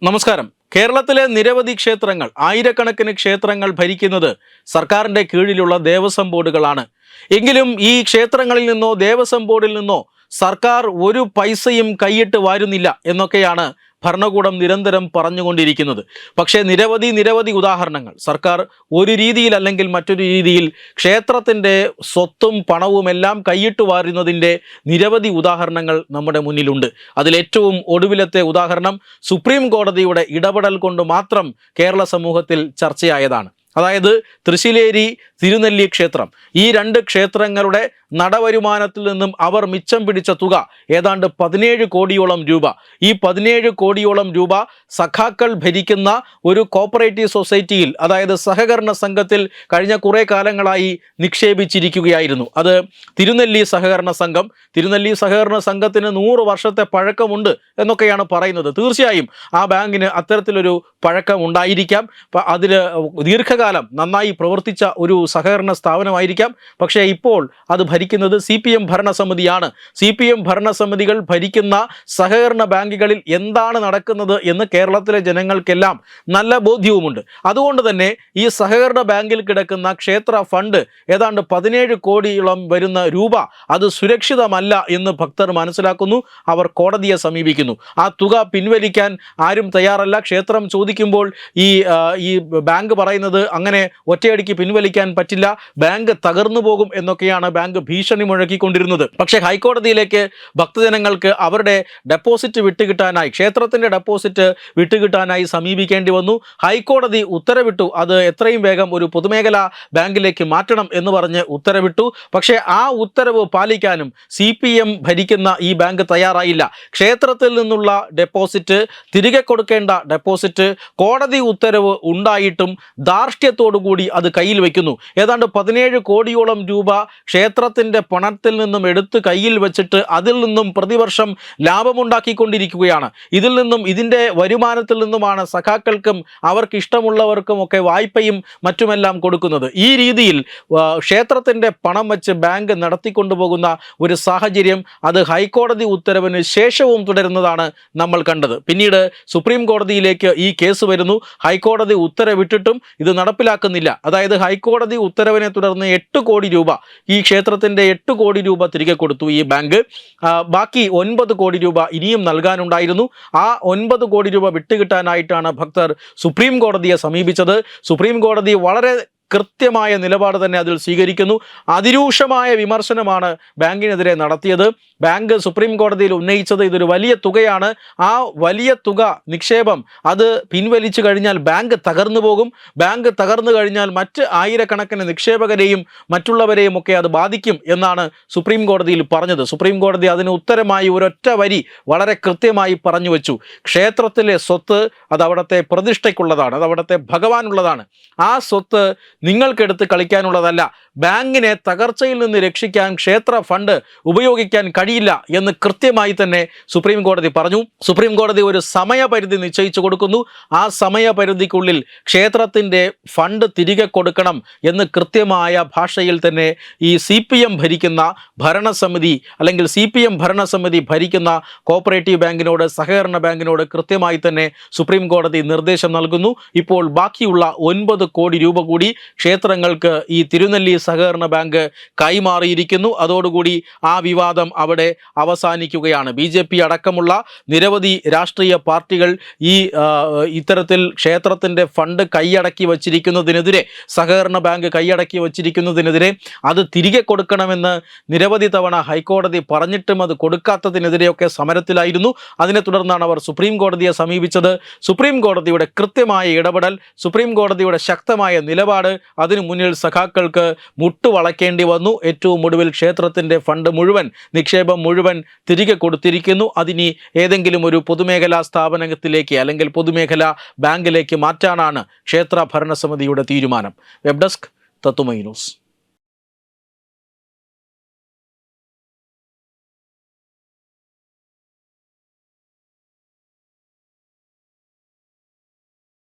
നമസ്കാരം. കേരളത്തിലെ നിരവധി ക്ഷേത്രങ്ങൾ, ആയിരക്കണക്കിന് ക്ഷേത്രങ്ങൾ ഭരിക്കുന്നത് സർക്കാരിൻ്റെ കീഴിലുള്ള ദേവസ്വം ബോർഡുകളാണ്. എങ്കിലും ഈ ക്ഷേത്രങ്ങളിൽ നിന്നോ ദേവസ്വം ബോർഡിൽ നിന്നോ സർക്കാർ ഒരു പൈസയും കൈയിട്ട് വാരുന്നില്ല എന്നൊക്കെയാണ് ഭരണകൂടം നിരന്തരം പറഞ്ഞുകൊണ്ടിരിക്കുന്നത്. പക്ഷേ നിരവധി ഉദാഹരണങ്ങൾ സർക്കാർ ഒരു രീതിയിൽ അല്ലെങ്കിൽ മറ്റൊരു രീതിയിൽ ക്ഷേത്രത്തിൻ്റെ സ്വത്തും പണവുമെല്ലാം കൈയിട്ട് വാരുന്നതിൻ്റെ നിരവധി ഉദാഹരണങ്ങൾ നമ്മുടെ മുന്നിലുണ്ട്. അതിലേറ്റവും ഒടുവിലത്തെ ഉദാഹരണം സുപ്രീം കോടതിയുടെ ഇടപെടൽ കൊണ്ട് മാത്രം കേരള സമൂഹത്തിൽ ചർച്ചയായതാണ്. അതായത് തൃശ്ശിലേരി, തിരുനെല്ലി ക്ഷേത്രം, ഈ രണ്ട് ക്ഷേത്രങ്ങളുടെ നടവരുമാനത്തിൽ നിന്നും അവർ മിച്ചം പിടിച്ച തുക ഏതാണ്ട് 17 കോടിയോളം രൂപ. ഈ 17 കോടിയോളം രൂപ സഖാക്കൾ ഭരിക്കുന്ന ഒരു കോപ്പറേറ്റീവ് സൊസൈറ്റിയിൽ, അതായത് സഹകരണ സംഘത്തിൽ കഴിഞ്ഞ കുറേ കാലങ്ങളായി നിക്ഷേപിച്ചിരിക്കുകയായിരുന്നു. അത് തിരുനെല്ലി സഹകരണ സംഘം. തിരുനെല്ലി സഹകരണ സംഘത്തിന് 100 വർഷത്തെ പഴക്കമുണ്ട് എന്നൊക്കെയാണ് പറയുന്നത്. തീർച്ചയായും ആ ബാങ്കിന് അത്തരത്തിലൊരു പഴക്കം ഉണ്ടായിരിക്കാം. അതിൽ ദീർഘകാലം നന്നായി പ്രവർത്തിച്ച ഒരു സഹകരണ സ്ഥാപനമായിരിക്കാം. പക്ഷേ ഇപ്പോൾ അത് ഭരിക്കുന്നത് CPM ഭരണസമിതിയാണ്. CPM ഭരണസമിതികൾ ഭരിക്കുന്ന സഹകരണ ബാങ്കുകളിൽ എന്താണ് നടക്കുന്നത് എന്ന് കേരളത്തിലെ ജനങ്ങൾക്കെല്ലാം നല്ല ബോധ്യവുമുണ്ട്. അതുകൊണ്ട് തന്നെ ഈ സഹകരണ ബാങ്കിൽ കിടക്കുന്ന ക്ഷേത്ര ഫണ്ട് ഏതാണ്ട് 17 കോടിയോളം വരുന്ന രൂപ അത് സുരക്ഷിതമല്ല എന്ന് ഭക്തർ മനസ്സിലാക്കുന്നു. അവർ കോടതിയെ സമീപിക്കുന്നു. ആ തുക പിൻവലിക്കാൻ ആരും തയ്യാറല്ല. ക്ഷേത്രം ചോദിക്കുമ്പോൾ ഈ ബാങ്ക് പറയുന്നത് അങ്ങനെ ഒറ്റയടിക്ക് പിൻവലിക്കാൻ പറ്റില്ല, ബാങ്ക് തകർന്നു പോകും എന്നൊക്കെയാണ് ബാങ്ക് ഭീഷണി മുഴക്കിക്കൊണ്ടിരുന്നത്. പക്ഷേ ഹൈക്കോടതിയിലേക്ക് ഭക്തജനങ്ങൾക്ക് അവരുടെ ഡെപ്പോസിറ്റ് വിട്ടുകിട്ടാനായി, ക്ഷേത്രത്തിൻ്റെ ഡെപ്പോസിറ്റ് വിട്ടുകിട്ടാനായി സമീപിക്കേണ്ടി വന്നു. ഹൈക്കോടതി ഉത്തരവിട്ടു, അത് എത്രയും വേഗം ഒരു പൊതുമേഖലാ ബാങ്കിലേക്ക് മാറ്റണം എന്ന് പറഞ്ഞ് ഉത്തരവിട്ടു. പക്ഷേ ആ ഉത്തരവ് പാലിക്കാനും CPM ഭരിക്കുന്ന ഈ ബാങ്ക് തയ്യാറായില്ല. ക്ഷേത്രത്തിൽ നിന്നുള്ള ഡെപ്പോസിറ്റ്, തിരികെ കൊടുക്കേണ്ട ഡെപ്പോസിറ്റ്, കോടതി ഉത്തരവ് ഉണ്ടായിട്ടും ധാർഷ്ട്യത്തോടുകൂടി അത് കയ്യിൽ വയ്ക്കുന്നു. ഏതാണ്ട് 17 കോടിയോളം രൂപ ക്ഷേത്രത്തിൻ്റെ പണത്തിൽ നിന്നും എടുത്ത് കയ്യിൽ വെച്ചിട്ട് അതിൽ നിന്നും പ്രതിവർഷം ലാഭമുണ്ടാക്കിക്കൊണ്ടിരിക്കുകയാണ്. ഇതിൽ നിന്നും, ഇതിൻ്റെ വരുമാനത്തിൽ നിന്നുമാണ് സഖാക്കൾക്കും അവർക്ക് ഇഷ്ടമുള്ളവർക്കും ഒക്കെ വായ്പയും മറ്റുമെല്ലാം കൊടുക്കുന്നത്. ഈ രീതിയിൽ ക്ഷേത്രത്തിൻ്റെ പണം വെച്ച് ബാങ്ക് നടത്തിക്കൊണ്ടുപോകുന്ന ഒരു സാഹചര്യം അത് ഹൈക്കോടതി ഉത്തരവിന് ശേഷവും തുടരുന്നതാണ് നമ്മൾ കണ്ടത്. പിന്നീട് സുപ്രീം കോടതിയിലേക്ക് ഈ കേസ് വരുന്നു. ഹൈക്കോടതി ഉത്തരവിട്ടിട്ടും ഇത് നടപ്പിലാക്കുന്നില്ല. അതായത് ഹൈക്കോടതി ഉത്തരവിനെ തുടർന്ന് 8 കോടി രൂപ, ഈ ക്ഷേത്രത്തിൻ്റെ 8 കോടി രൂപ തിരികെ കൊടുത്തു ഈ ബാങ്ക്. ബാക്കി 9 കോടി രൂപ ഇനിയും നൽകാനുണ്ടായിരുന്നു. ആ 9 കോടി രൂപ വിട്ടുകിട്ടാനായിട്ടാണ് ഭക്തർ സുപ്രീം കോടതിയെ സമീപിച്ചത്. സുപ്രീം കോടതി വളരെ കൃത്യമായ നിലപാട് തന്നെ അതിൽ സ്വീകരിക്കുന്നു. അതിരൂക്ഷമായ വിമർശനമാണ് ബാങ്കിനെതിരെ നടത്തിയത്. ബാങ്ക് സുപ്രീം കോടതിയിൽ ഉന്നയിച്ചത് ഇതൊരു വലിയ തുകയാണ്, ആ വലിയ തുക നിക്ഷേപം അത് പിൻവലിച്ചു കഴിഞ്ഞാൽ ബാങ്ക് തകർന്നു പോകും. ബാങ്ക് തകർന്നു കഴിഞ്ഞാൽ മറ്റ് ആയിരക്കണക്കിന് നിക്ഷേപകരെയും മറ്റുള്ളവരെയും ഒക്കെ അത് ബാധിക്കും എന്നാണ് സുപ്രീം കോടതിയിൽ പറഞ്ഞത്. സുപ്രീം കോടതി അതിന് ഉത്തരമായി ഒരൊറ്റ വരി വളരെ കൃത്യമായി പറഞ്ഞു വെച്ചു. ക്ഷേത്രത്തിലെ സ്വത്ത് അത് അവിടുത്തെ പ്രതിഷ്ഠയ്ക്കുള്ളതാണ്, അത് അവിടുത്തെ ഭഗവാനുള്ളതാണ്. ആ സ്വത്ത് നിങ്ങൾക്കെടുത്ത് കളിക്കാനുള്ളതല്ല. ബാങ്കിനെ തകർച്ചയിൽ നിന്ന് രക്ഷിക്കാൻ ക്ഷേത്ര ഫണ്ട് ഉപയോഗിക്കാൻ കഴിയില്ല എന്ന് കൃത്യമായി തന്നെ സുപ്രീം കോടതി പറഞ്ഞു. സുപ്രീം കോടതി ഒരു സമയപരിധി നിശ്ചയിച്ചു കൊടുക്കുന്നു. ആ സമയപരിധിക്കുള്ളിൽ ക്ഷേത്രത്തിൻ്റെ ഫണ്ട് തിരികെ കൊടുക്കണം എന്ന് കൃത്യമായ ഭാഷയിൽ തന്നെ ഈ CPM ഭരിക്കുന്ന ഭരണസമിതി, അല്ലെങ്കിൽ CPM ഭരണസമിതി ഭരിക്കുന്ന കോപ്പറേറ്റീവ് ബാങ്കിനോട്, സഹകരണ ബാങ്കിനോട് കൃത്യമായി തന്നെ സുപ്രീം കോടതി നിർദ്ദേശം നൽകുന്നു. ഇപ്പോൾ ബാക്കിയുള്ള 9 കോടി രൂപ കൂടി ക്ഷേത്രങ്ങൾക്ക് ഈ തിരുനെല്ലി സഹകരണ ബാങ്ക് കൈമാറിയിരിക്കുന്നു. അതോടുകൂടി ആ വിവാദം അവിടെ അവസാനിക്കുകയാണ്. BJP അടക്കമുള്ള നിരവധി രാഷ്ട്രീയ പാർട്ടികൾ ഇത്തരത്തിൽ ക്ഷേത്രത്തിൻ്റെ ഫണ്ട് കൈയടക്കി വച്ചിരിക്കുന്നതിനെതിരെ, സഹകരണ ബാങ്ക് കൈയടക്കി വച്ചിരിക്കുന്നതിനെതിരെ, അത് തിരികെ കൊടുക്കണമെന്ന് നിരവധി തവണ ഹൈക്കോടതി പറഞ്ഞിട്ടും അത് കൊടുക്കാത്തതിനെതിരെയൊക്കെ സമരത്തിലായിരുന്നു. അതിനെ തുടർന്നാണ് അവർ സുപ്രീം കോടതിയെ സമീപിച്ചത്. സുപ്രീം കോടതിയുടെ കൃത്യമായ ഇടപെടൽ, സുപ്രീം കോടതിയുടെ ശക്തമായ നിലപാട്, അതിനു മുന്നിൽ സഖാക്കൾക്ക് മുട്ടുവളയ്ക്കേണ്ടി വന്നു. ഏറ്റവും ഒടുവിൽ ക്ഷേത്രത്തിൻ്റെ ഫണ്ട് മുഴുവൻ, നിക്ഷേപം മുഴുവൻ തിരികെ കൊടുത്തിരിക്കുന്നു. അതിനി ഏതെങ്കിലും ഒരു പൊതുമേഖലാ സ്ഥാപനത്തിലേക്ക് അല്ലെങ്കിൽ പൊതുമേഖലാ ബാങ്കിലേക്ക് മാറ്റാനാണ് ക്ഷേത്ര ഭരണസമിതിയുടെ തീരുമാനം. വെബ് ഡെസ്ക് തത്തുമൈ ന്യൂസ്.